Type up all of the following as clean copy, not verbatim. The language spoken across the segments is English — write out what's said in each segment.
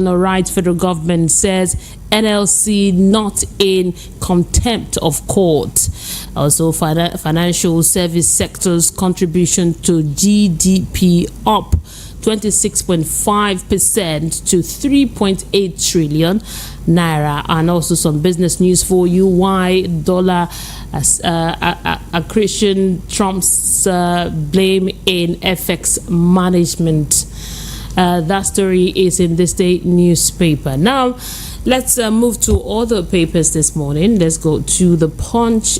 Right, federal government says NLC not in contempt of court. Also, financial service sector's contribution to GDP up 26.5% to 3.8 trillion naira. And also some business news for you. Why dollar accretion trumps blame in FX management. That story is in this day newspaper. Now, let's move to other papers this morning. Let's go to the Punch.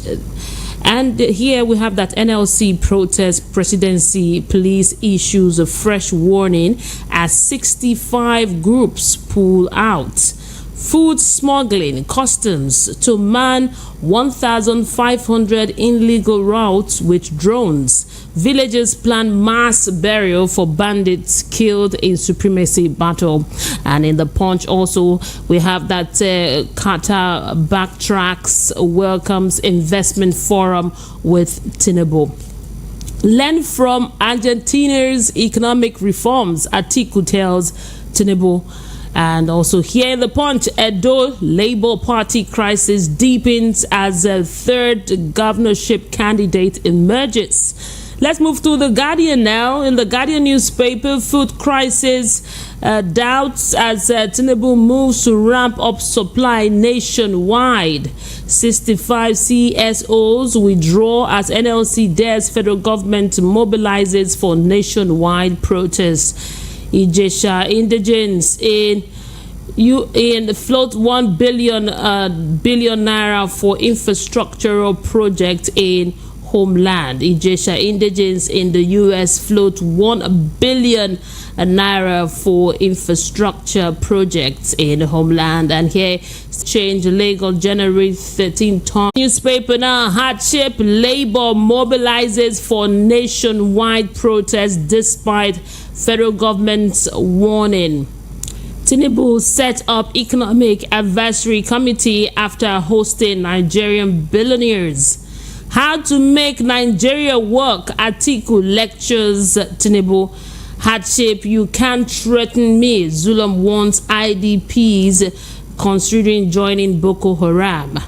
And here we have that NLC protest presidency. Police issues a fresh warning as 65 groups pull out. Food smuggling, customs to man 1,500 illegal routes with drones. Villagers plan mass burial for bandits killed in supremacy battle. And in the Punch also, we have that Qatar backtracks, welcomes investment forum with Tinubu. Learn from Argentina's economic reforms, Atiku tells Tinubu. And also here in the Punch, Edo Labour Party crisis deepens as a third governorship candidate emerges. Let's move to The Guardian now. In The Guardian newspaper, food crisis doubts as Tinubu moves to ramp up supply nationwide. 65 CSOs withdraw as NLC dares federal government mobilizes for nationwide protests. Ijesha indigents in float 1 billion naira for infrastructural project in homeland. Ijesha indigents in the US float 1 billion naira for infrastructure projects in homeland. And here, change legal January 13th. Newspaper now, hardship labor mobilizes for nationwide protest despite federal government's warning. Tinubu set up economic advisory committee after hosting Nigerian billionaires. How to make Nigeria work, Atiku lectures Tinubu. Hardship, you can't threaten me. Zulum wants IDPs considering joining Boko Haram.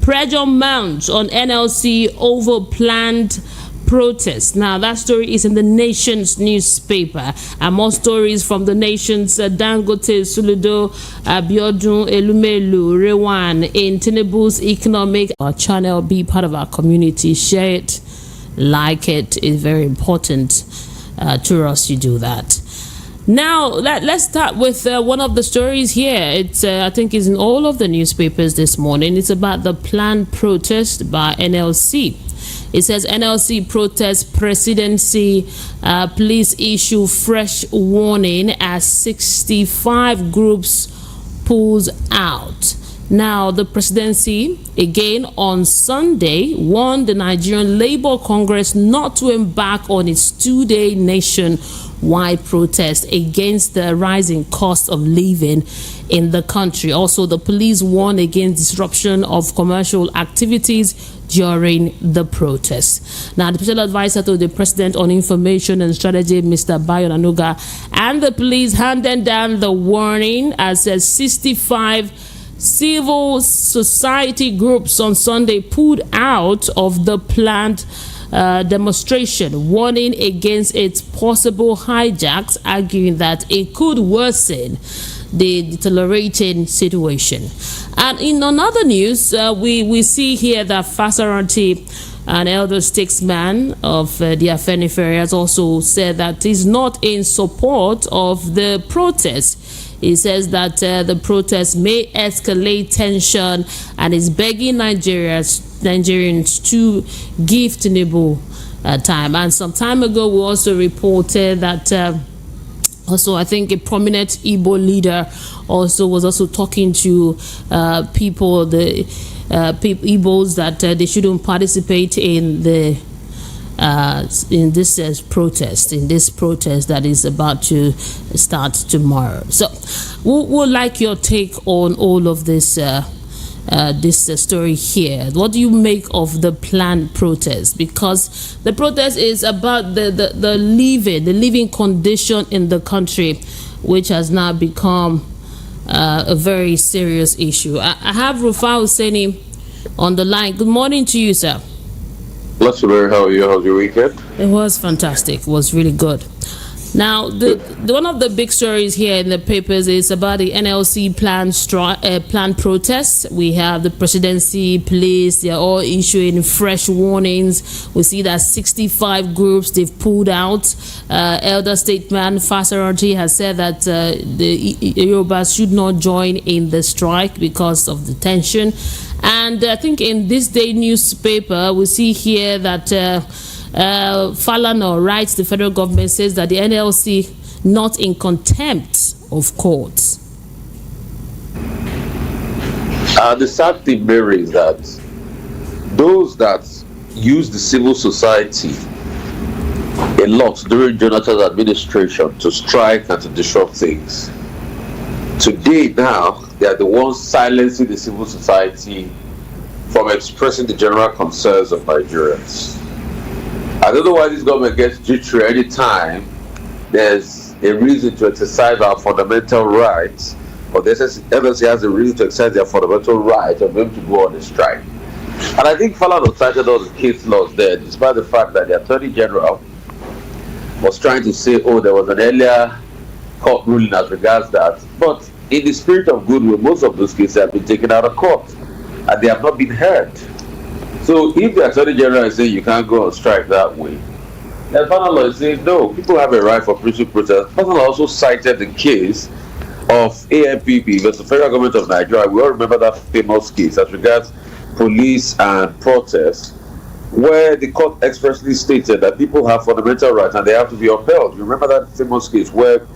Pressure mounts on NLC over planned protest. Now, that story is in the Nation's newspaper. And more stories from the Nation's Dangote, Suludo, Abiodun, Elumelu, Rewan in Tinubu's economic. Our channel, be part of our community, share it, like it is very important to us. You do that. Now, let's start with one of the stories here. It's I think is in all of the newspapers this morning. It's about the planned protest by NLC. It says NLC protest presidency, police issue fresh warning as 65 groups pulls out. Now, the presidency, again on Sunday, warned the Nigerian Labour Congress not to embark on its two-day nationwide protest against the rising cost of living in the country. Also, the police warned against disruption of commercial activities during the protest. Now, the special advisor to the president on information and strategy, Mr. Bayo Nanuga, and the police handed down the warning as 65 civil society groups on Sunday pulled out of the planned demonstration, warning against its possible hijacks, arguing that it could worsen the deteriorating situation. And in another news, we see here that Fasaranti, an elder statesman of the Afenifere, has also said that he's not in support of the protest. He says that the protest may escalate tension and is begging Nigerians to give Tinubu time. And some time ago, we also reported that also, I think a prominent Igbo leader also was also talking to people, the Igbos, that they shouldn't participate in the in this protest that is about to start tomorrow. So, we'll like your take on all of this. This story here. What do you make of the planned protest? Because the protest is about the living condition in the country, which has now become a very serious issue. I have Rufai Oseni on the line. Good morning to you, sir. Bless you, Mary. How are you? How's your weekend? It was fantastic. It was really good. Now, one of the big stories here in the papers is about the NLC planned protests. We have the presidency, police, they're all issuing fresh warnings. We see that 65 groups, they've pulled out. Elder statesman Fasaranti has said that the Yorubas should not join in the strike because of the tension. And I think in this day newspaper, we see here that Falana writes the federal government says that the NLC not in contempt of courts. The sad thing, Mary, is that those that use the civil society a lot during Jonathan's administration to strike and to disrupt things, today now they are the ones silencing the civil society from expressing the general concerns of Nigerians. I don't know why this government gets jittery any time there's a reason to exercise our fundamental rights, or the FSC has a reason to exercise their fundamental right of them to go on a strike. And I think Falana cited all the case laws there, despite the fact that the Attorney General was trying to say, oh, there was an earlier court ruling as regards that. But in the spirit of goodwill, most of those cases have been taken out of court and they have not been heard. So if the Attorney General is saying you can't go on strike that way, then Falana is saying no, people have a right for peaceful protest. Falana also cited the case of AMPP versus the federal government of Nigeria. We all remember that famous case as regards police and protests, where the court expressly stated that people have fundamental rights and they have to be upheld. You remember that famous case where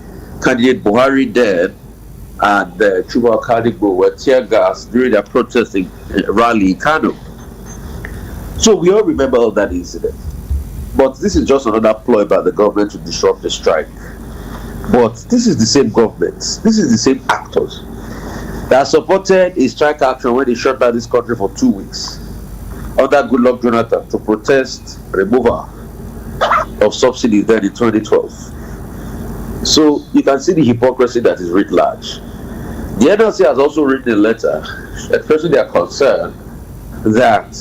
candidate Buhari then and Chuba Kadigbo were tear gas during their protesting rally in Kano. So we all remember all that incident. But this is just another ploy by the government to disrupt the strike. But this is the same government, this is the same actors that supported a strike action when they shut down this country for 2 weeks under Goodluck Jonathan to protest removal of subsidies then in 2012. So you can see the hypocrisy that is writ large. The NLC has also written a letter expressing their concern that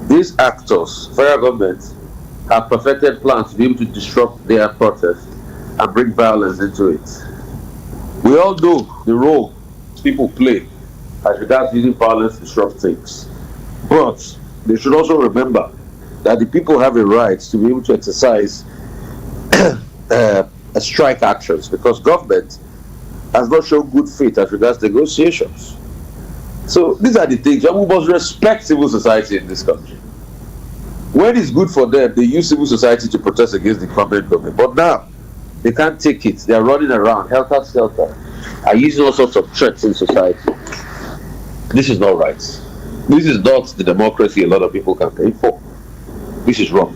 these actors, federal government, have perfected plans to be able to disrupt their protest and bring violence into it. We all know the role people play as regards using violence to disrupt things. But they should also remember that the people have a right to be able to exercise strike actions, because government has not shown good faith as regards negotiations. So these are the things. We must respect civil society in this country. When it's good for them, they use civil society to protest against the incumbent government. But now, they can't take it. They are running around, helter-skelter, and using all sorts of threats in society. This is not right. This is not the democracy a lot of people can pay for. This is wrong.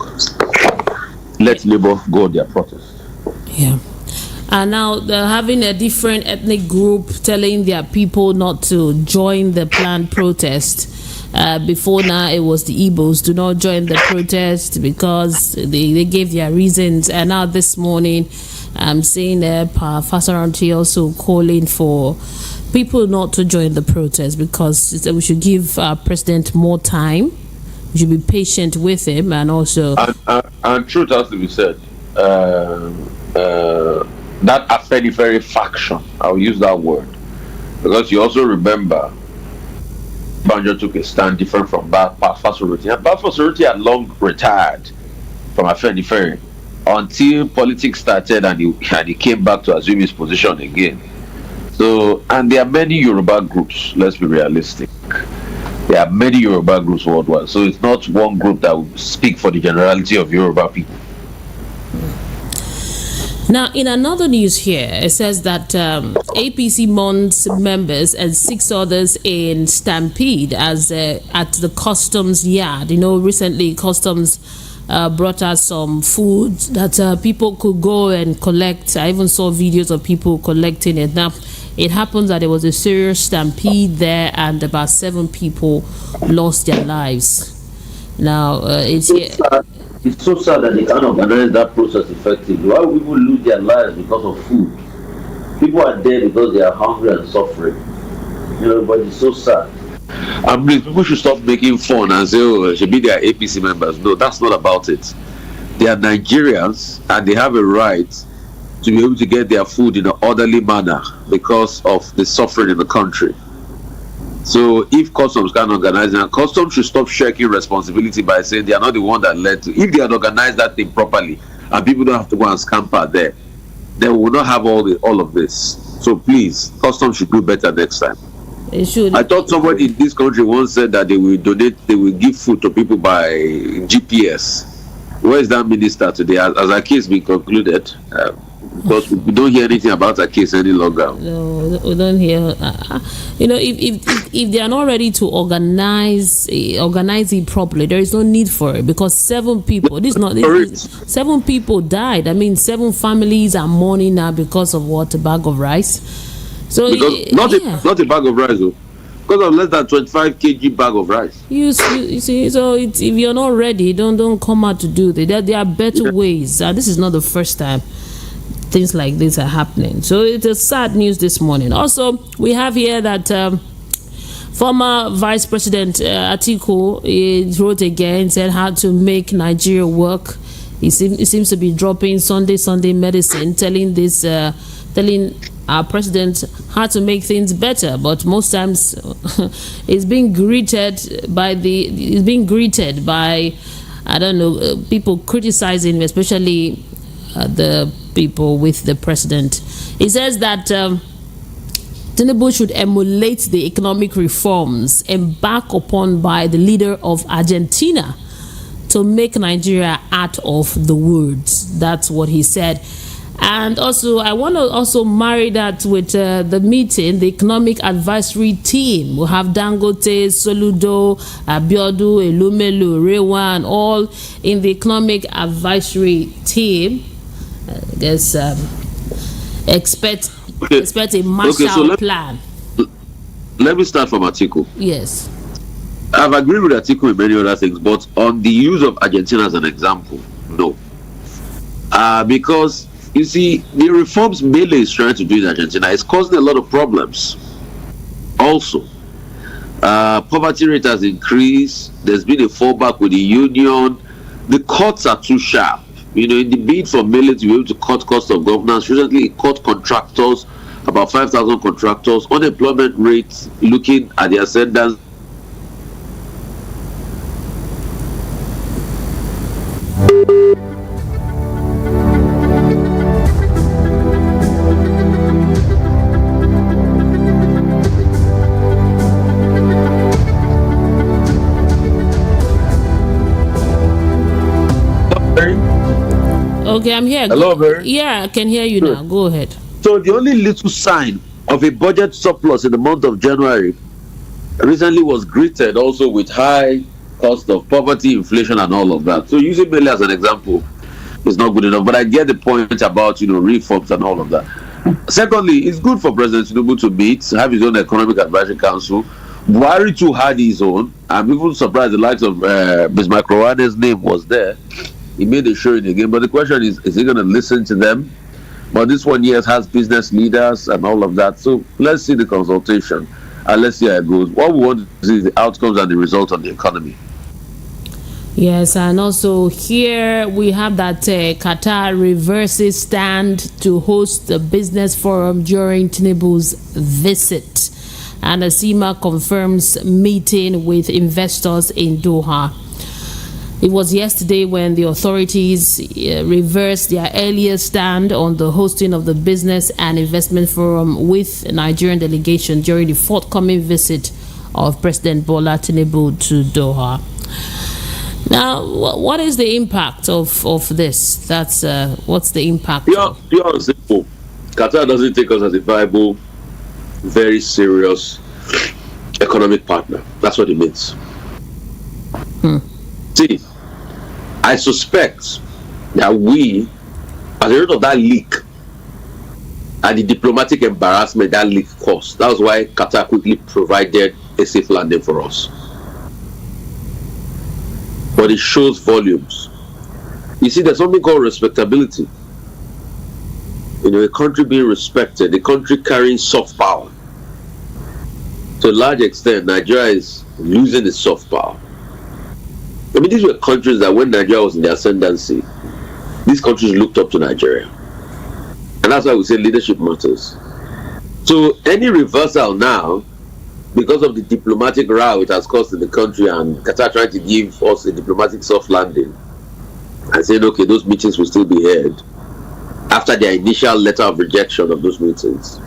Let Labour go on their protest. Yeah. And now they're having a different ethnic group telling their people not to join the planned protest. Before now, it was the Igbos do not join the protest because they gave their reasons. And now this morning, I'm seeing Fasaranti also calling for people not to join the protest because we should give our president more time. We should be patient with him, and also. And truth has to be said. That Afenifere faction, I'll use that word, because you also remember Banjo took a stand different from Fasaranti. And Fasaranti had long retired from Afenifere until politics started and he came back to assume his position again. So, and there are many Yoruba groups, let's be realistic. There are many Yoruba groups worldwide. So it's not one group that will speak for the generality of Yoruba people. Now, in another news here, it says that APC Mons members and 6 others in stampede as at the customs yard. You know, recently customs brought us some food that people could go and collect. I even saw videos of people collecting it. Now, it happens that there was a serious stampede there and about 7 people lost their lives. Now, it's so sad that they can't organize that process effectively. Why would people lose their lives because of food? People are dead because they are hungry and suffering. But it's so sad. And please, people should stop making fun and say, oh, it should be their APC members. No, that's not about it. They are Nigerians and they have a right to be able to get their food in an orderly manner because of the suffering in the country. So if customs can organize it, and customs should stop shirking responsibility by saying they are not the one that led to. If they had organized that thing properly and people don't have to go and scamper there, then we will not have all of this. So please, customs should do better next time. It should. I thought somebody in this country once said that they will give food to people by GPS. Where is that minister today? Has our case been concluded? Because we don't hear anything about our case any longer. No, we don't hear. If they are not ready to organize it properly, there is no need for it, because 7 people. Seven people died. I mean, 7 families are mourning now because of what? A bag of rice. So not a bag of rice, though. Because of less than 25 kg bag of rice. You see, so if you're not ready, don't come out to do that. There are better ways. This is not the first time things like this are happening. So it's a sad news this morning. Also, we have here that former Vice President Atiku wrote again, said how to make Nigeria work. He seems to be dropping Sunday medicine, telling our president how to make things better, but most times it's being greeted by I don't know, people criticizing, especially the people with the president. He says that Tinubu should emulate the economic reforms embarked upon by the leader of Argentina to make Nigeria out of the woods. That's what he said. And also, I want to also marry that with the meeting, the economic advisory team. We have Dangote, Soludo, Abiodu, Elumelu, Rewan, all in the economic advisory team. I guess expect a Marshall plan. Let me start from Atiku. Yes. I've agreed with Atiku in many other things, but on the use of Argentina as an example, no. Because you see, the reforms Mele is trying to do in Argentina is causing a lot of problems. Also, poverty rate has increased. There's been a fallback with the union. The cuts are too sharp. In the bid for Mele to be able to cut cost of governance, recently it cut contractors, about 5,000 contractors. Unemployment rates looking at the ascendance. Okay, I'm here. Hello, Barry. Yeah, I can hear you now. Go ahead. So the only little sign of a budget surplus in the month of January recently was greeted also with high cost of poverty, inflation, and all of that. So using Mele as an example is not good enough. But I get the point about reforms and all of that. Secondly, it's good for President Tinubu to meet, have his own economic advisory council. Buhari too had his own. I'm even surprised the likes of Ms. Macrowane's name was there. He made a showing again, but the question is he going to listen to them? But this one, yes, has business leaders and all of that. So let's see the consultation and let's see how it goes. What we want to see is the outcomes and the results on the economy. Yes, and also here we have that Qatar reverses stand to host the business forum during Tinubu's visit. And Asima confirms meeting with investors in Doha. It was yesterday when the authorities reversed their earlier stand on the hosting of the Business and Investment Forum with a Nigerian delegation during the forthcoming visit of President Bola Tinubu to Doha. Now, what is the impact of this? What's the impact? Pure and simple. Qatar doesn't take us as a viable, very serious economic partner. That's what it means. See, I suspect that we, as a result of that leak and the diplomatic embarrassment that leak caused, that was why Qatar quickly provided a safe landing for us. But it shows volumes. You see, there's something called respectability. a country being respected, a country carrying soft power. To a large extent, Nigeria is losing its soft power. I mean, these were countries that when Nigeria was in the ascendancy, these countries looked up to Nigeria. And that's why we say leadership matters. So any reversal now, because of the diplomatic row it has caused in the country and Qatar trying to give us a diplomatic soft landing and saying, okay, those meetings will still be held after their initial letter of rejection of those meetings,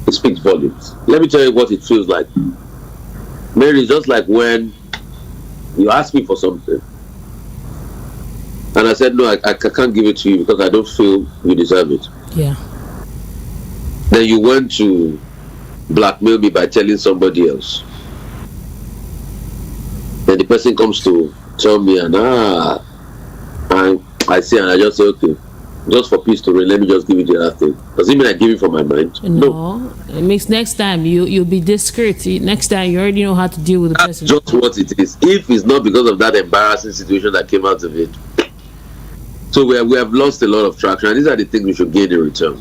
it speaks volumes. Let me tell you what it feels like. Mary, it's just like when you ask me for something and I said, no, I can't give it to you because I don't feel you deserve it. Yeah. Then you went to blackmail me by telling somebody else. Then the person comes to tell me, and I say, and I just say, okay, just for peace to reign, let me just give you the other thing. Does it mean I give it from my mind? No. It makes next time you'll be discreet. Next time you already know how to deal with the person. That's just what it is. If it's not because of that embarrassing situation that came out of it. So we have lost a lot of traction, and these are the things we should gain in return.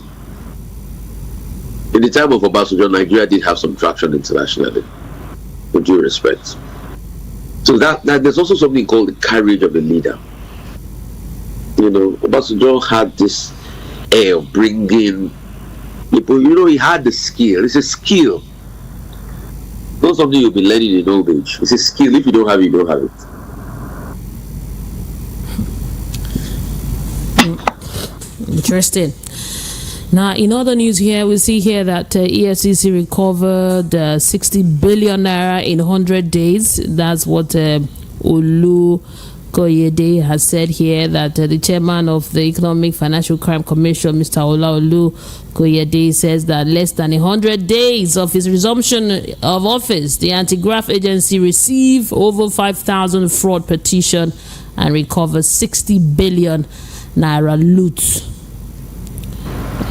In the time of Obasanjo, Nigeria did have some traction internationally, with due respect. So that there's also something called the courage of a leader. Obasanjo had this air of bringing people. He had the skill. It's a skill. Not something you'll be learning in old age. It's a skill. If you don't have it, you don't have it. Interesting. Now, in other news here, we see here that EFCC recovered 60 billion naira in 100 days. That's what Olu Koyede has said here, that the chairman of the Economic Financial Crime Commission, Mr. Olu Koyede, says that less than 100 days of his resumption of office, the anti-graft agency received over 5,000 fraud petition and recovered 60 billion naira loot.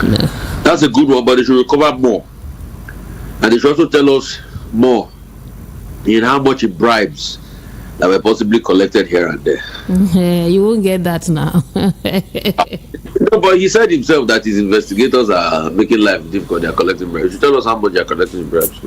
No. That's a good one, but they should recover more. And they should also tell us more in how much it bribes that were possibly collected here and there. You won't get that now. No, but he said himself that his investigators are making life difficult. They are collecting bribes. You should tell us how much they are collecting in bribes.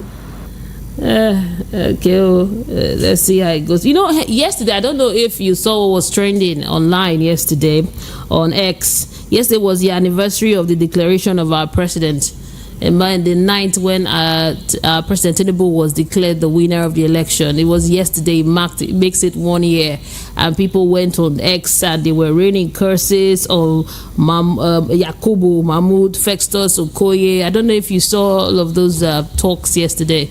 Okay, let's see how it goes. Yesterday, I don't know if you saw what was trending online yesterday on X. Yesterday was the anniversary of the declaration of our president. And by the night when President Tinubu was declared the winner of the election, it was yesterday. It makes it 1 year, and people went on X and they were raining curses on Yakubu, Mahmoud, Festus, Okoye. I don't know if you saw all of those talks yesterday.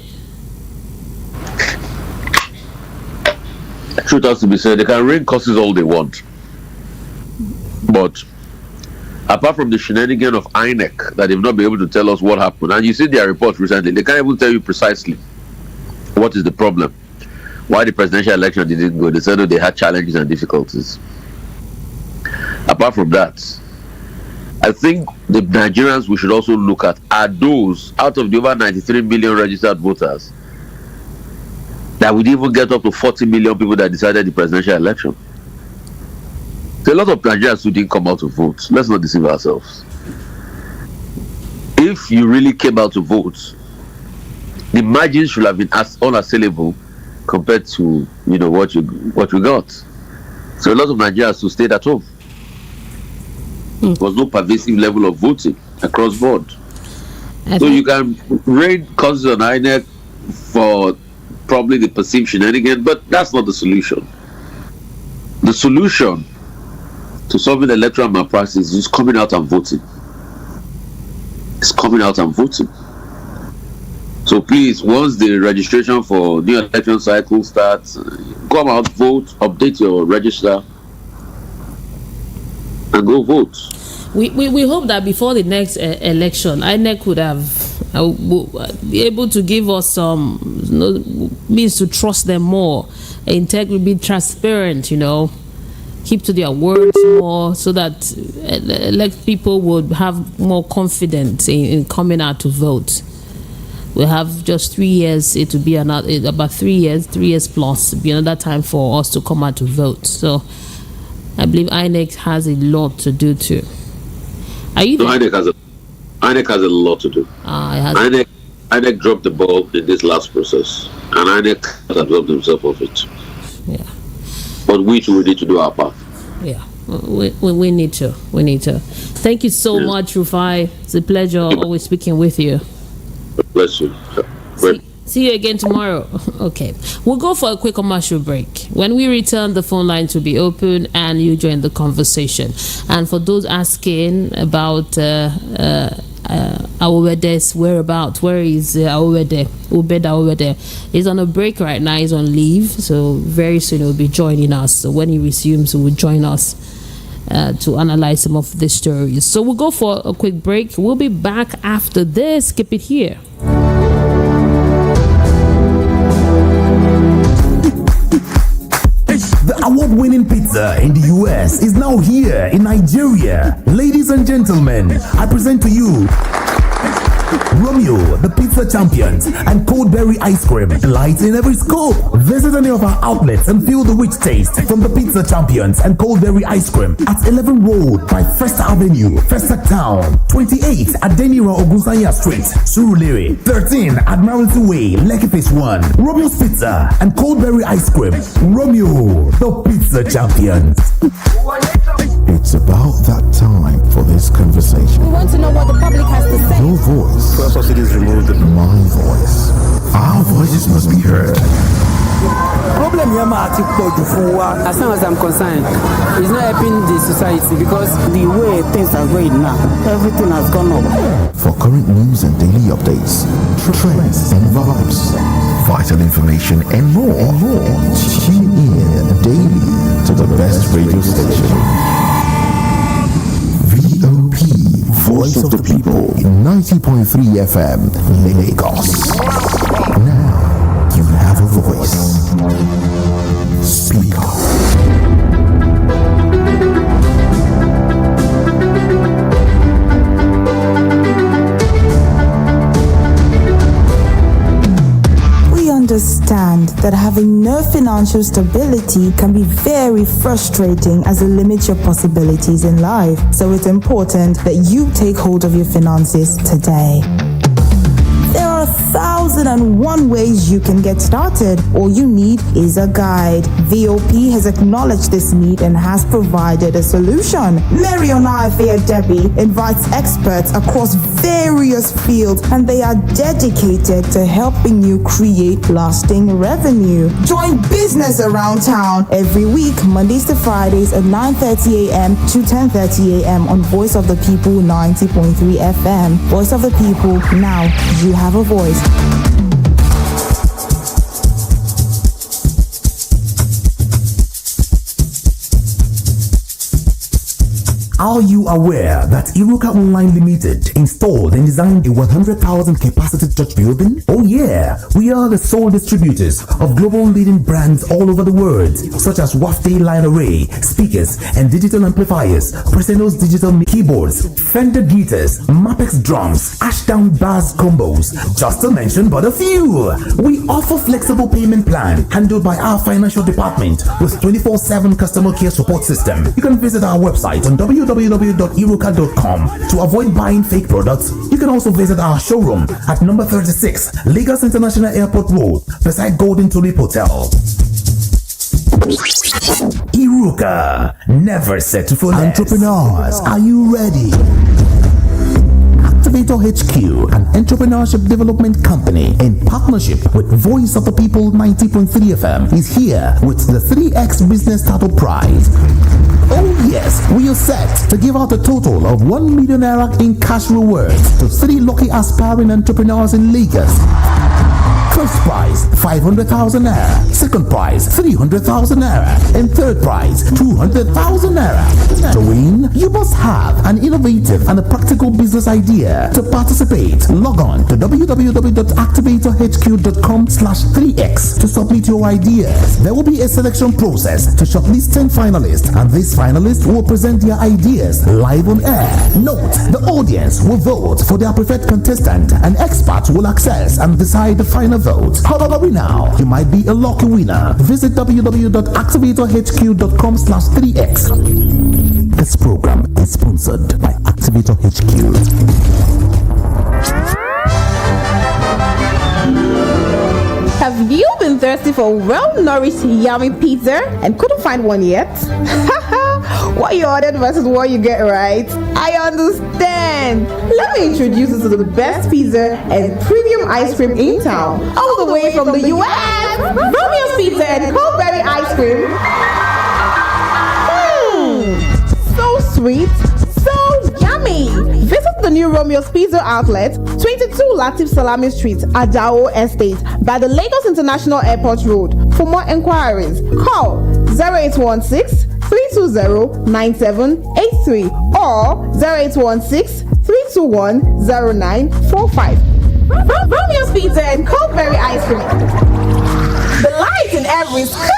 Truth has to be said, they can rain curses all they want, but apart from the shenanigan of INEC that they've not been able to tell us what happened, and you see their report recently, they can't even tell you precisely what is the problem, why the presidential election didn't go. They said that they had challenges and difficulties. Apart from that, I think the Nigerians we should also look at are those out of the over 93 million registered voters that would even get up to 40 million people that decided the presidential election. There's a lot of Nigerians who didn't come out to vote. Let's not deceive ourselves. If you really came out to vote, the margins should have been unassailable compared to what we got. So a lot of Nigerians who stayed at home. There was no pervasive level of voting across board. So you can rain causes on INEC for probably the perceived shenanigans, but that's not the solution. The solution to solving electoral malpractice is coming out and voting. It's coming out and voting. So please, once the registration for new election cycle starts, come out, vote, update your register, and go vote. We hope that before the next election, INEC would have be able to give us some means to trust them more, integrity, be transparent, keep to their words more, so that elect people would have more confidence in coming out to vote. We have just 3 years. It will be about 3 years plus, be another time for us to come out to vote. So I believe INEC has a lot to do too. Are you there? INEC has a lot to do. INEC dropped the ball in this last process, and INEC has absorbed himself of it. Yeah. But we need to do our part. Yeah. We need to. Thank you so much, Rufai. It's a pleasure always speaking with you. Bless you. See you again tomorrow. Okay. We'll go for a quick commercial break. When we return, the phone lines will be open and you join the conversation. And for those asking about Awowede's whereabouts, where is Awowede? Ubeda Awowede. He's on a break right now. He's on leave. So very soon he'll be joining us. So when he resumes, he will join us to analyze some of the stories. So we'll go for a quick break. We'll be back after this. Keep it here. The award-winning pizza in the US is now here in Nigeria. Ladies and gentlemen, I present to you Romeo, the pizza champions, and cold berry ice cream, delight in every scoop. Visit any of our outlets and feel the rich taste from the pizza champions and cold berry ice cream at 11 Road by First Avenue, Festac Town, 28 at Denira Ogunsanya Street, Surulere, 13 Admiralty Way, Lekki Phase 1. Romeo's Pizza and cold berry ice cream. Romeo, the pizza champions. It's about that time for this conversation. We want to know what the public has to say. Your voice. Fuel subsidies removed. My voice. Our voices must be heard. Problem here, as far as I'm concerned, it's not helping the society because the way things are going now, everything has gone up. For current news and daily updates, trends and vibes, vital information and more. Tune in daily to the best radio station. VOP, Voice of the People, 90.3 FM, Lagos. Now, you have a voice. Speak up. Understand that having no financial stability can be very frustrating as it limits your possibilities in life. So it's important that you take hold of your finances today. There are 1,001 ways you can get started. All you need is a guide. VOP has acknowledged this need and has provided a solution. Mary Onaife Debbie invites experts across various fields, and they are dedicated to helping you create lasting revenue. Join Business Around Town every week, Mondays to Fridays at 9:30 a.m. to 10:30 a.m. on Voice of the People 90.3 FM. Voice of the People, now you have a voice. Are you aware that Iruka Online Limited installed and designed a 100,000 capacity church building? Oh yeah, we are the sole distributors of global leading brands all over the world, such as Wafday Line Array, speakers and digital amplifiers, Preseno's digital keyboards, Fender guitars, Mapex drums, Ashdown bass combos, just to mention but a few. We offer flexible payment plan handled by our financial department with 24/7 customer care support system. You can visit our website on www.iruka.com to avoid buying fake products. You can also visit our showroom at number 36 Lagos International Airport Road beside Golden Tulip Hotel. Iruka, never settle for less. Entrepreneurs, are you ready? Activator HQ, an entrepreneurship development company in partnership with Voice of the People 90.3 FM, is here with the 3X Business Startup Prize. Oh yes, we are set to give out a total of 1 million naira in cash rewards to 3 lucky aspiring entrepreneurs in Lagos. First prize, 500,000 naira. Second prize, 300,000 naira. And third prize, 200,000 naira. To win, you must have an innovative and a practical business idea. To participate, log on to www.activatorhq.com/3x to submit your ideas. There will be a selection process to shortlist 10 finalists, and these finalists will present their ideas live on air. Note, the audience will vote for their preferred contestant, and experts will access and decide the final vote. However, now, you might be a lucky winner. Visit www.activatorhq.com/3x. The This program is sponsored by Activator HQ. Have you been thirsty for well-nourished, yummy pizza and couldn't find one yet? What you ordered versus what you get, right? I understand. Let me introduce you to the best pizza and premium ice cream in town, all the way from the US. Romeo's Pizza and Coldberry Ice Cream. So sweet, so yummy. Visit the new Romeo's Pizza outlet, 22 Latif Salami Street, Ajao Estate, by the Lagos International Airport Road. For more inquiries, call 0816 320 9783 or 0816 321 0945. Romeo's Pizza and Coldberry Ice Cream. The light in every school.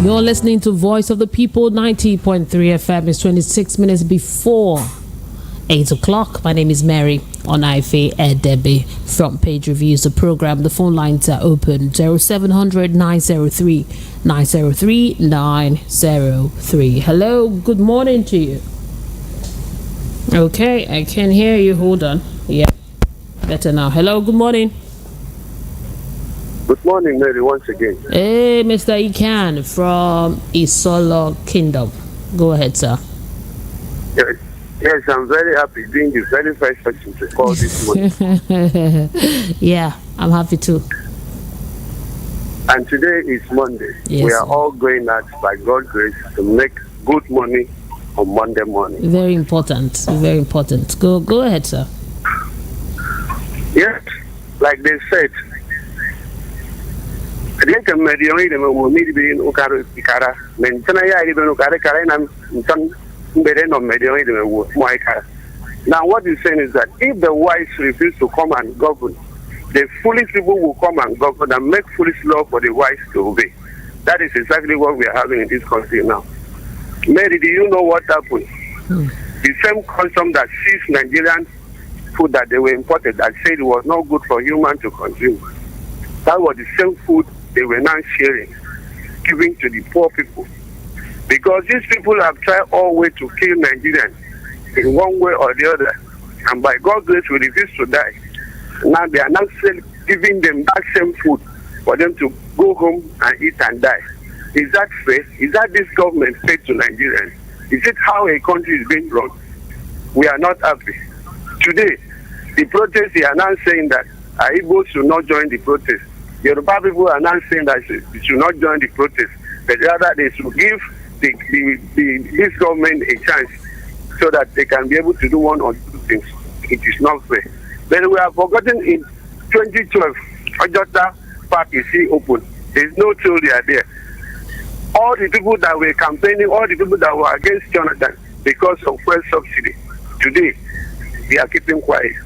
You're listening to Voice of the People, 90.3 FM. It's 26 minutes before 8 o'clock. My name is Mary Onaife Edebe. Front Page Reviews the program. The phone lines are open 0700 903 903 903. Hello, good morning to you. Okay, I can hear you. Hold on. Yeah, better now. Hello, good morning. Good morning, Mary, once again. Hey, Mr. Ikan from Isolo Kingdom. Go ahead, sir. Yes, I'm very happy being the very first person to call this morning. Yeah, I'm happy too. And today is Monday. Yes, we are sir. all going out by God's grace to make good money on Monday morning. Very important. Very important. Go ahead, sir. Yes, like they said, dia ke medio ni demo mo mi bi no karo ikara men tana ya ri no kare kare na ntan mbere no medio ni demo mo ikara. Now what he's saying is that if the wise refuse to come and govern, the foolish people will come and govern and make foolish law for the wise to obey. That is exactly what we are having in this country now. Mary, do you know what happened? The same custom that seized Nigerian food that they were imported that said it was not good for human to consume. That was the same food they were now sharing, giving to the poor people. Because these people have tried all way to kill Nigerians in one way or the other. And by God's grace, we refuse to die. Now they are not giving them that same food for them to go home and eat and die. Is that fair? Is that this government fair to Nigerians? Is it how a country is being run? We are not happy. Today, the protests, they are now saying that Igbo should not join the protest. Yoruba people are now saying that they should not join the protest, but rather they should give this government a chance so that they can be able to do one or two things. It is not fair. But we have forgotten in 2012, Ojota Park is still open. There is no theory there. All the people that were campaigning, all the people that were against Jonathan because of fuel subsidy, today they are keeping quiet.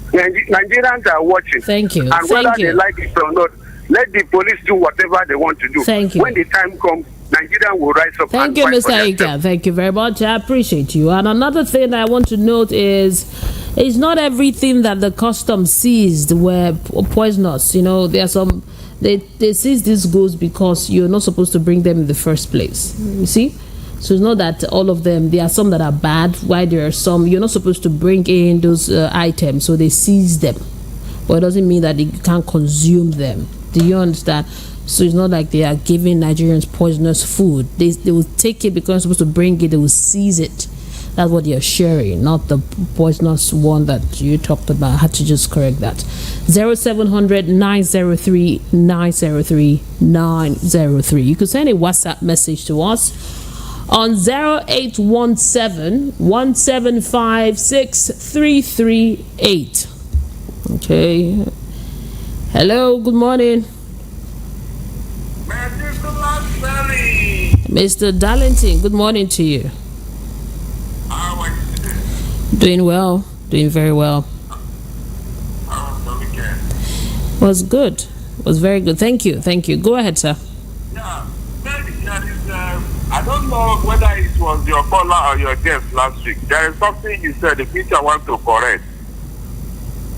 Nigerians are watching. Thank you. And whether they like it or not, let the police do whatever they want to do. Thank you. When the time comes, Nigeria will rise up. Thank you, Mr. Ika. Thank you very much. I appreciate you. And another thing I want to note is, it's not everything that the customs seized were poisonous. You know, there are some, they seize these goods because you're not supposed to bring them in the first place. You see? So it's not that all of them, there are some that are bad, while there are some, you're not supposed to bring in those items, so they seize them. But it doesn't mean that you can't consume them. Do you understand? So it's not like they are giving Nigerians poisonous food. They will take it because they're supposed to bring it, they will seize it. That's what you're sharing, not the poisonous one that you talked about. I had to just correct that. 0700 903 903 903. You could send a WhatsApp message to us on 0817 175 6338. Okay. Hello, good morning. Mr. Darlington, good morning to you. How are you today? Doing well, doing very well. How was the weekend? Was good, was very good. Thank you. Go ahead, sir. Yeah, maybe I don't know whether it was your caller or your guest last week. There is something you said which I want to correct.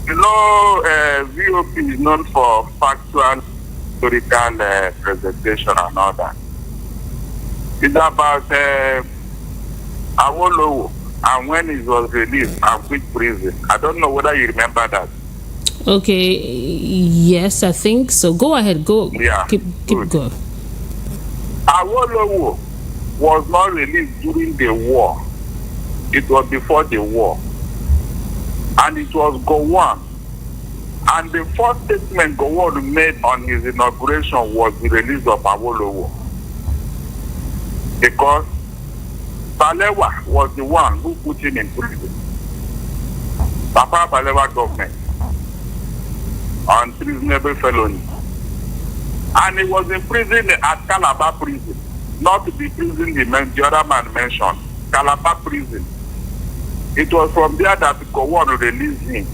You know, VOP is known for factual historical presentation and all that. It's about Awolowo and when it was released and which prison. I don't know whether you remember that. Okay, yes, I think so. Go ahead, go. Yeah, keep going. Awolowo was not released during the war. It was before the war. And it was Gowon. And the first statement Gowon made on his inauguration was the release of Awolowo. Because Balewa was the one who put him in prison. Papa Balewa government on treasonable felony. And he was in prison at Calabar prison, not the prison the other man mentioned, Calabar prison. It was from there that Gowon released him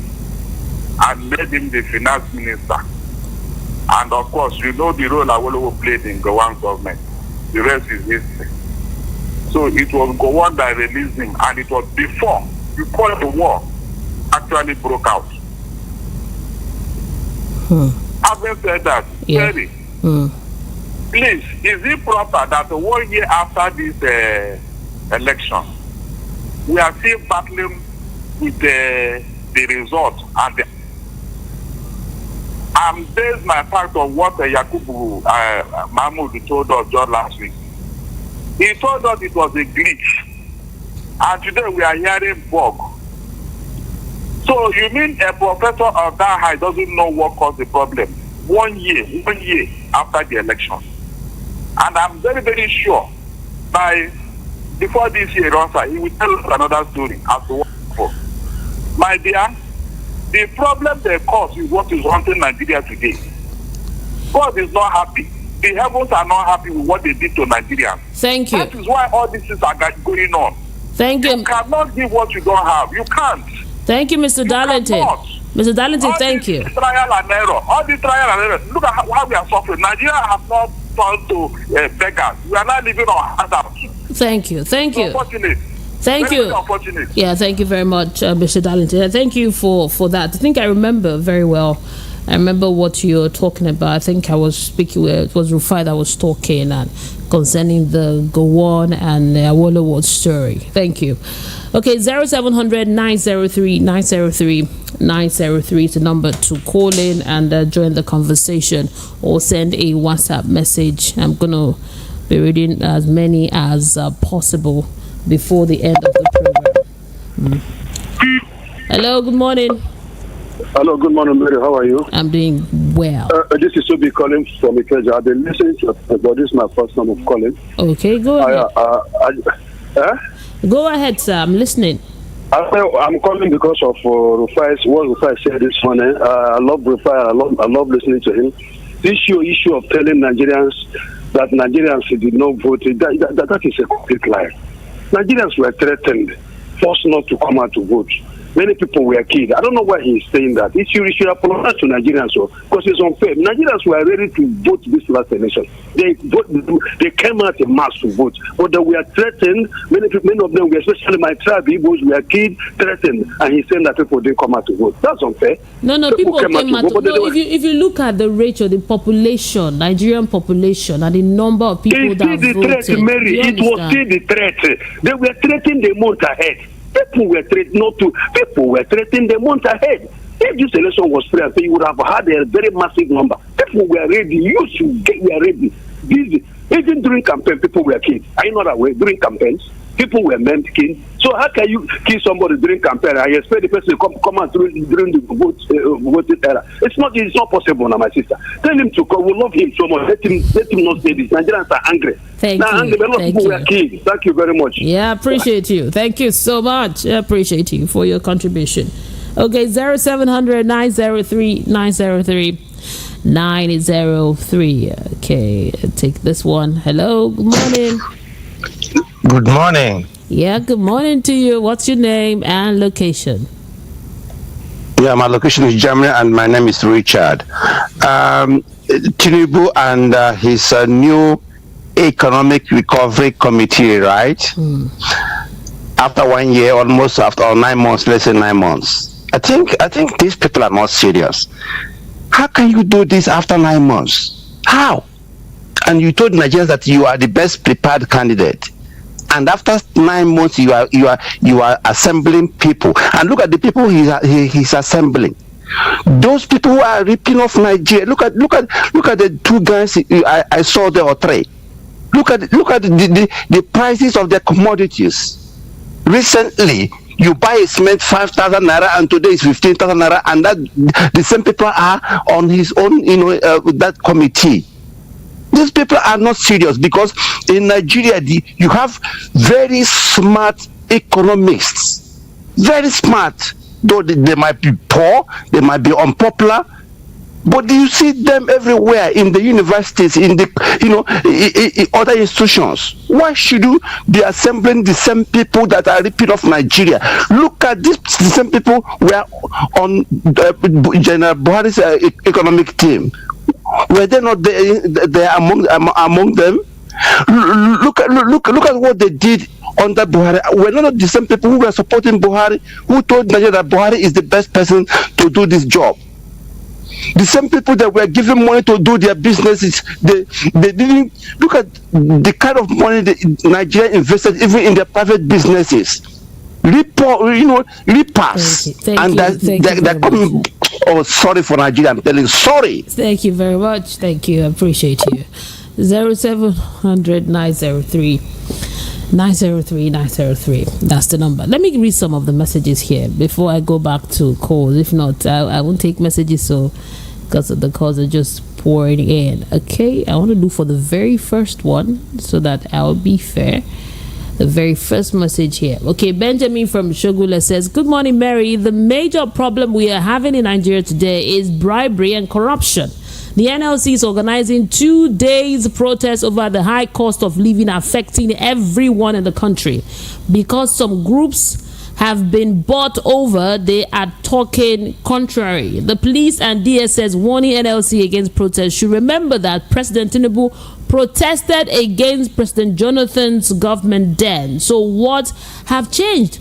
and made him the finance minister. And of course, you know the role Awolowo played in Gowon government. The rest is history. So it was Gowon that released him, and it was before the war actually broke out. Having said that, Terry, please, is it proper that 1 year after this election, we are still battling with the result? And I'm based my fact on what Yakubu Mahmoud told us just last week. He told us it was a glitch, and today we are hearing bug. So you mean a professor of that high doesn't know what caused the problem? 1 year after the election. And I'm very, very sure before this year runs out, he will tell us another story as to what happened. My dear, the problem they cause is what is haunting Nigeria today. God is not happy. The heavens are not happy with what they did to Nigeria. Thank you. That is why all these things are going on. Thank you. You cannot give what you don't have. You can't. Thank you, Mr. Darlington. Mr. Darlington, thank you. Trial and error. All the trial and error. Look at how we are suffering. Nigeria has not turned to beggars. We are not living on handouts. Thank you. Thank you. Unfortunate. Thank very, you. very unfortunate. Yeah, thank you very much, Mr. Darlington. Thank you for that. I think I remember very well. I remember what you're talking about. I think I was speaking, it was Rufai that was talking and concerning the Gowon and the Awolowo story. Thank you. Okay, 0700 903 903 903 is the number to call in and join the conversation, or send a WhatsApp message. I'm going to be reading as many as possible before the end of the program. Hello, good morning. Hello, good morning, Mary. How are you? I'm doing well. This is Subi calling from Ikeja. I've been listening to it, but this is my first time of calling. Okay, go ahead. Go ahead, sir. I'm listening. I'm calling because of what Rufai said this morning. I love Rufai. I love listening to him. The issue of telling Nigerians that Nigerians did not vote, that is a complete lie. Nigerians were threatened, forced not to come out to vote. Many people were killed. I don't know why he's saying that. He should apologize to Nigerians, because it's unfair. Nigerians were ready to vote this last election. They came out in mass to vote, but they were threatened. Many of them, especially my tribe, Igbos, were killed, threatened, and he's saying that people didn't come out to vote. That's unfair. No, people came out to vote. If you look at the ratio, the population, Nigerian population, and the number of people that voted, threat, Mary. It was still the threat. They were threatening the month ahead. People were threatening the month ahead. If this election was fair, you would have had a very massive number. People were ready. Were ready. Even during campaign, people were killed. Are you not aware? During campaigns, people were meant killed. So how can you kill somebody during campaign? I expect the person to come out during the voting era. It's not possible now, my sister. Tell him to come. We love him so much. Let him not say this. Nigerians are angry. Thank you. Angry. A lot of people were killed. Thank you very much. Yeah, appreciate you. Thank you so much. I appreciate you for your contribution. Okay, 0700 903 903 903. Okay, take this one. Hello, good morning. Good morning. Yeah, good morning to you. What's your name and location? Yeah, my location is Germany and my name is Richard. Tinubu and his new Economic Recovery Committee, right? After 1 year, almost after 9 months, let's say 9 months. I think these people are not serious. How can you do this after 9 months? How? And you told Nigerians that you are the best prepared candidate. And after 9 months, you are assembling people. And look at the people he's assembling. Those people who are ripping off Nigeria. Look at the 2 guys I saw there, or 3. Look at the prices of their commodities. Recently, you buy a cement 5,000 naira, and today is 15,000 naira, and that the same people are on his own, that committee. These people are not serious, because in Nigeria you have very smart economists, very smart. Though they might be poor, they might be unpopular, but you see them everywhere in the universities, in the in other institutions. Why should you be assembling the same people that are ripping off Nigeria? Look at the same people were on General Buhari's economic team. Were they not there among them? Look at what they did under Buhari. Were not the same people who were supporting Buhari, who told Nigeria that Buhari is the best person to do this job? The same people that were giving money to do their businesses, they didn't look at the kind of money Nigeria invested even in their private businesses. Repass. And they're coming. Oh, sorry for Nigeria. I'm telling you, sorry. Thank you very much. Thank you. I appreciate you. 0700 903 903. That's the number. Let me read some of the messages here before I go back to calls. If not, I won't take messages, so because the calls are just pouring in. Okay, I want to do for the very first one so that I'll be fair. The very first message here. Okay, Benjamin from Shogula says, good morning, Mary. The major problem we are having in Nigeria today is bribery and corruption. The NLC is organizing 2 days protest over the high cost of living affecting everyone in the country. Because some groups have been bought over, they are talking contrary. The police and DSS warning NLC against protests should remember that President Tinubu protested against President Jonathan's government then. So what have changed?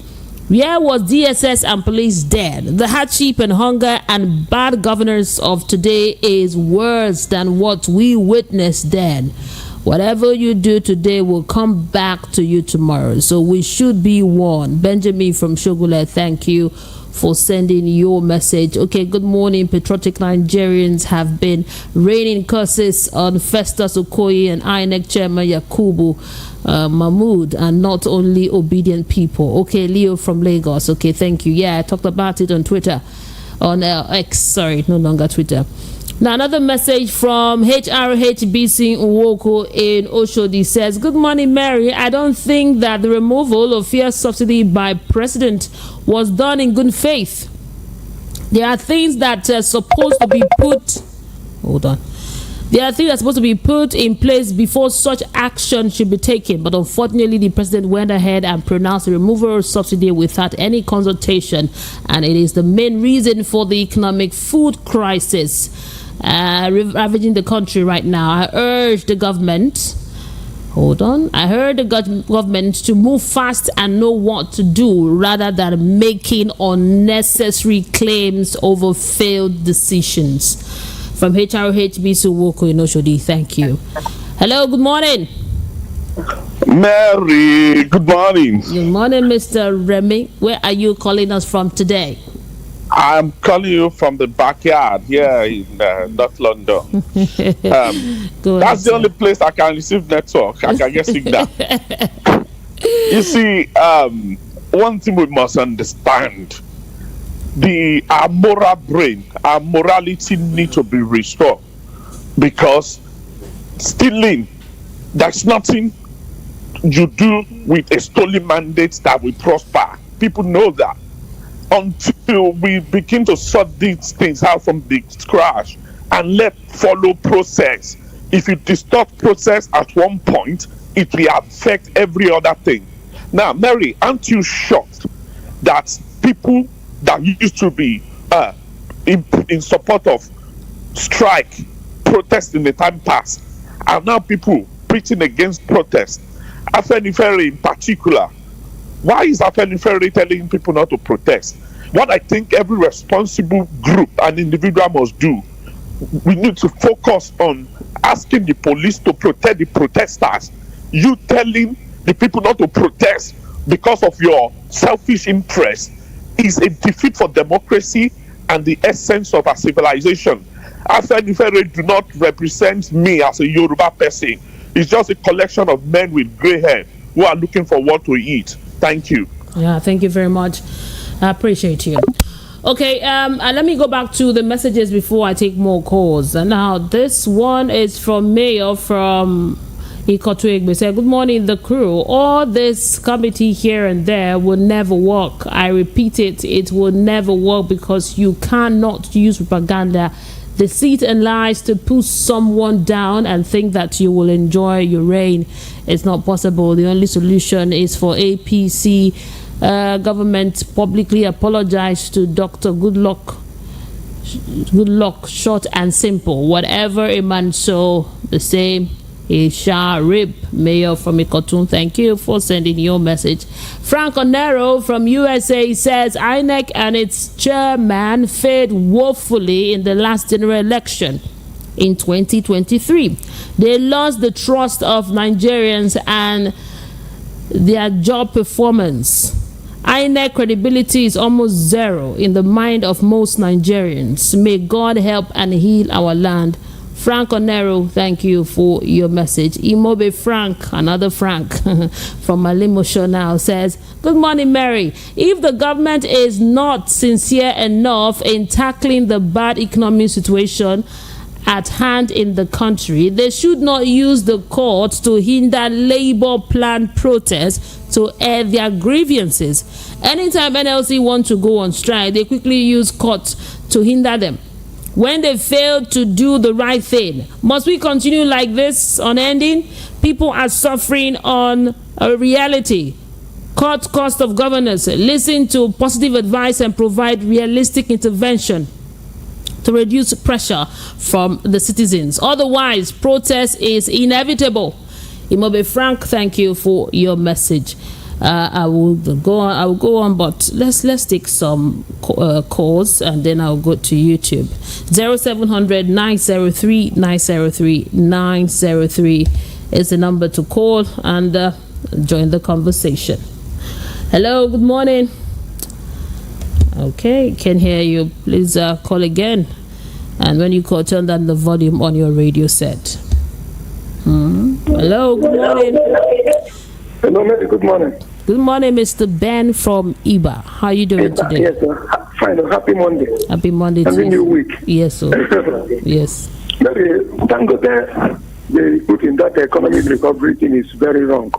Where was DSS and police then? The hardship and hunger and bad governance of today is worse than what we witnessed then. Whatever you do today will come back to you tomorrow. So we should be warned. Benjamin from Shogula, thank you for sending your message. Okay, good morning. Patriotic Nigerians have been raining curses on Festus Okoye and INEC Chairman Yakubu Mahmood, and not only obedient people. Okay, Leo from Lagos. Okay, thank you. Yeah, I talked about it on Twitter, on X. Sorry, no longer Twitter. Now, another message from HRHBC Nwoko in Oshodi says, good morning, Mary. I don't think that the removal of fuel subsidy by President was done in good faith. There are things that are supposed to be put... Hold on. There are things that are supposed to be put in place before such action should be taken. But unfortunately, the president went ahead and pronounced the removal of subsidy without any consultation. And it is the main reason for the economic food crisis ravaging the country right now. I urge the government... Hold on. I heard the government to move fast and know what to do rather than making unnecessary claims over failed decisions. From HRHB Suwoko in Oshodi, thank you. Hello, good morning. Mary, good morning. Good morning, Mr. Remy. Where are you calling us from today? I'm calling you from the backyard here in North London. That's the only place I can receive network. I can get signal. You see, one thing we must understand: our moral brain, our morality need to be restored. Because stealing, there's nothing you do with a stolen mandate that will prosper. People know that. Until we begin to sort these things out from the scratch and let follow process. If you distort process at one point, it will affect every other thing. Now, Mary, aren't you shocked that people that used to be in support of strike, protest in the time past, are now people preaching against protest. Afenifere in particular. Why is Afenifere telling people not to protest? What I think every responsible group and individual must do, we need to focus on asking the police to protect the protesters. You telling the people not to protest because of your selfish interest is a defeat for democracy and the essence of our civilization. Afenifere do not represent me as a Yoruba person. It's just a collection of men with grey hair who are looking for what to eat. Thank you. Yeah, thank you very much. I appreciate you. Okay, let me go back to the messages before I take more calls. And now this one is from Mayor from Ikotuegbe. Say, good morning, the crew. All this committee here and there will never work. I repeat it will never work because you cannot use propaganda, deceit and lies to push someone down and think that you will enjoy your reign. It's not possible. The only solution is for APC government publicly apologize to Dr. Goodluck, short and simple. Whatever a man sow, the same he shall reap. Mayor from Ikotun, thank you for sending your message. Frank Onero from USA says INEC and its chairman failed woefully in the last general election in 2023. They lost the trust of Nigerians and their job performance. INEC credibility is almost zero in the mind of most Nigerians. May God help and heal our land. Frank Onero, thank you for your message. Imobe Frank, another Frank from Malimosho now says, good morning, Mary. If the government is not sincere enough in tackling the bad economic situation at hand in the country, they should not use the courts to hinder labor plan protests to air their grievances. Anytime NLC want to go on strike, they quickly use courts to hinder them when they fail to do the right thing. Must we continue like this unending? People are suffering on a reality. Cut cost of governance, listen to positive advice and provide realistic intervention to reduce pressure from the citizens. Otherwise, protest is inevitable. Imobe Frank, thank you for your message. I will go on, but let's take some calls and then I'll go to YouTube. 0700 903 903 903 is the number to call and join the conversation. Hello, good morning. Okay, can hear you. Please call again. And when you call, turn down the volume on your radio set. Hello, good morning. Hello, good morning. Good morning, Mr. Ben from Iba. How are you doing today? Yes, sir. Fine. Happy Monday. Happy Monday to you. Happy new week. Yes, sir. Yes. Dangote, they put in that economic recovery thing is very wrong.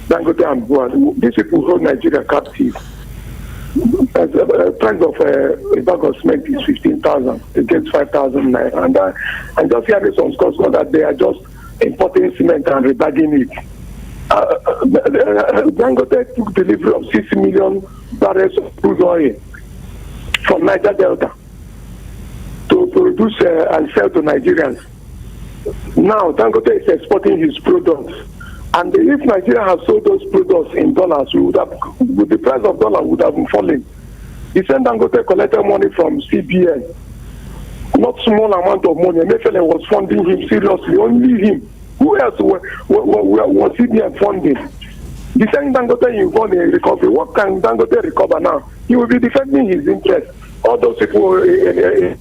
Dangote and Buan, these people hold Nigeria captive. As the price of a bag of cement is 15,000 against 5,000 naira. And I just heard some scores that they are just importing cement and rebagging it. Dangote took delivery of 6 million barrels of crude oil from Niger Delta to produce and sell to Nigerians. Now Dangote is exporting his products, and if Nigeria has sold those products in dollars, the price of dollar would have been falling. The same Dangote collected money from CBN, not small amount of money. Mefele was funding him seriously, only him. Who else was CBN funding? The same Dangote involved in recovery. What can Dangote recover now? He will be defending his interest. All those people in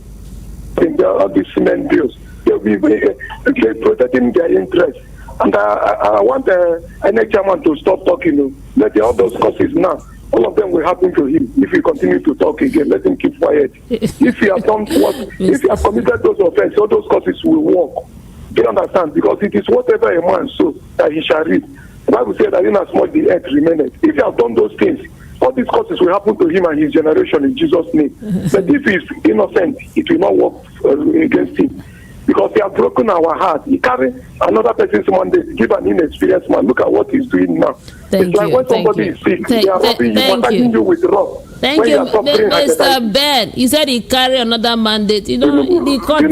all these cement bills, they'll be protecting their interest. And I want the NH chairman to stop talking. Let all those causes now, all of them will happen to him if he continue to talk again. Let him keep quiet. If he has done if he has committed those offenses, all those causes will work. Do you understand? Because it is whatever a man sows that he shall reap. The Bible says that in as much the earth remaineth. If he has done those things, all these causes will happen to him and his generation in Jesus' name. But if he is innocent, it will not work against him. Because he has broken our heart. He carry another person's mandate, give an inexperienced man. Look at what he's doing now. It's like when somebody is sick, they are robbing you, attacking you with rock. Thank you, Mr. Ben. He said he carry another mandate. The court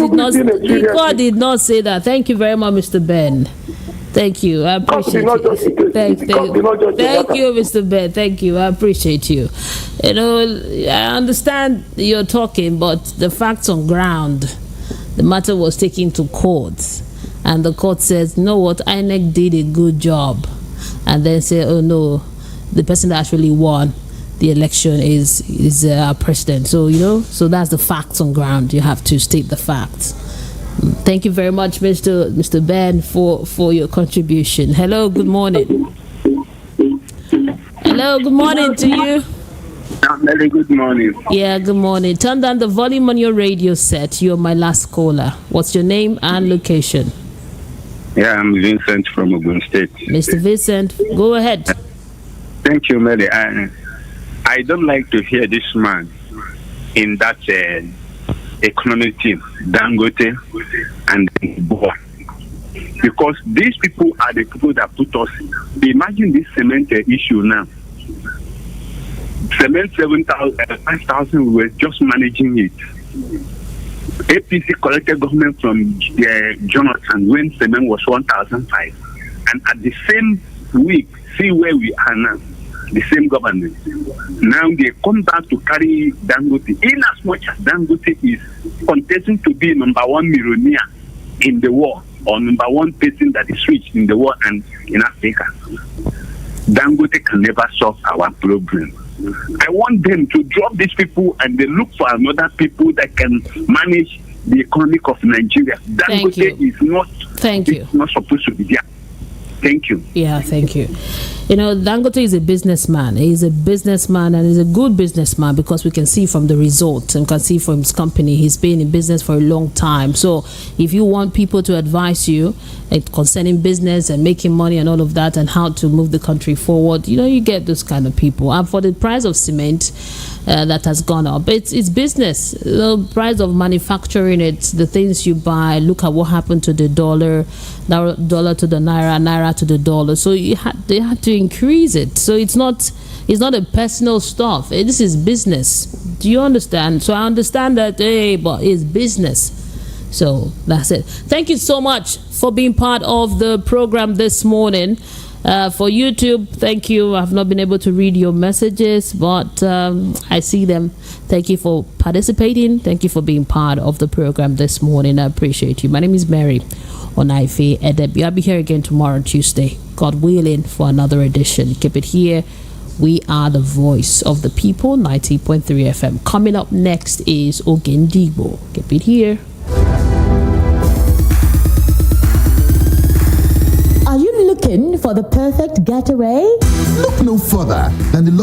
did not say that. Thank you very much, Mr. Ben. Thank you. I appreciate you. Thank you, Mr. Ben. Thank you. I appreciate you. You know, I understand you're talking, but the facts on ground, the matter was taken to court, and the court says, you know what, INEC did a good job, and then say, oh no, the person that actually won the election is our president. So, you know, so that's the facts on ground. You have to state the facts. Thank you very much, Mr. Ben, for your contribution. Hello, good morning. Hello, good morning to you. Very good morning. Yeah, good morning. Turn down the volume on your radio set. You're my last caller. What's your name and location? Yeah, I'm Vincent from Ogun State. Mr. Vincent, go ahead. Thank you, Mary. I don't like to hear this man in that economic team, Dangote and Boa, because these people are the people that put us. Imagine this cement issue now. Cement 5,000, we were just managing it. APC collected government from Jonathan when cement was 1,005, and at the same week, see where we are now. The same government. Now they come back to carry Dangote. In as much as Dangote is contesting to be number one millionaire in the world, or number one person that is rich in the world and in Africa, Dangote can never solve our problem. I want them to drop these people and they look for another people that can manage the economy of Nigeria. Dangote is not. Thank you. Not supposed to be there. Thank you. Yeah, thank you. You know, Dangote is a businessman. He's a businessman, and he's a good businessman, because we can see from the results and can see from his company, he's been in business for a long time. So if you want people to advise you concerning business and making money and all of that and how to move the country forward, you know, you get those kind of people. And for the price of cement that has gone up, it's business. The price of manufacturing it, the things you buy, look at what happened to the dollar to the naira to the dollar. So they had to increase it. So it's not a personal stuff. This is business. Do you understand? So I understand that, but it's business. So that's it. Thank you so much for being part of the program this morning. For YouTube, thank you. I've not been able to read your messages, but I see them. Thank you for participating. Thank you for being part of the program this morning. I appreciate you. My name is Mary Onaife Edebi. I'll be here again tomorrow, Tuesday, God willing, for another edition. Keep it here. We are the voice of the people, 90.3 FM. Coming up next is Ogendigbo. Keep it here. Are you looking for the perfect getaway? Look no further than the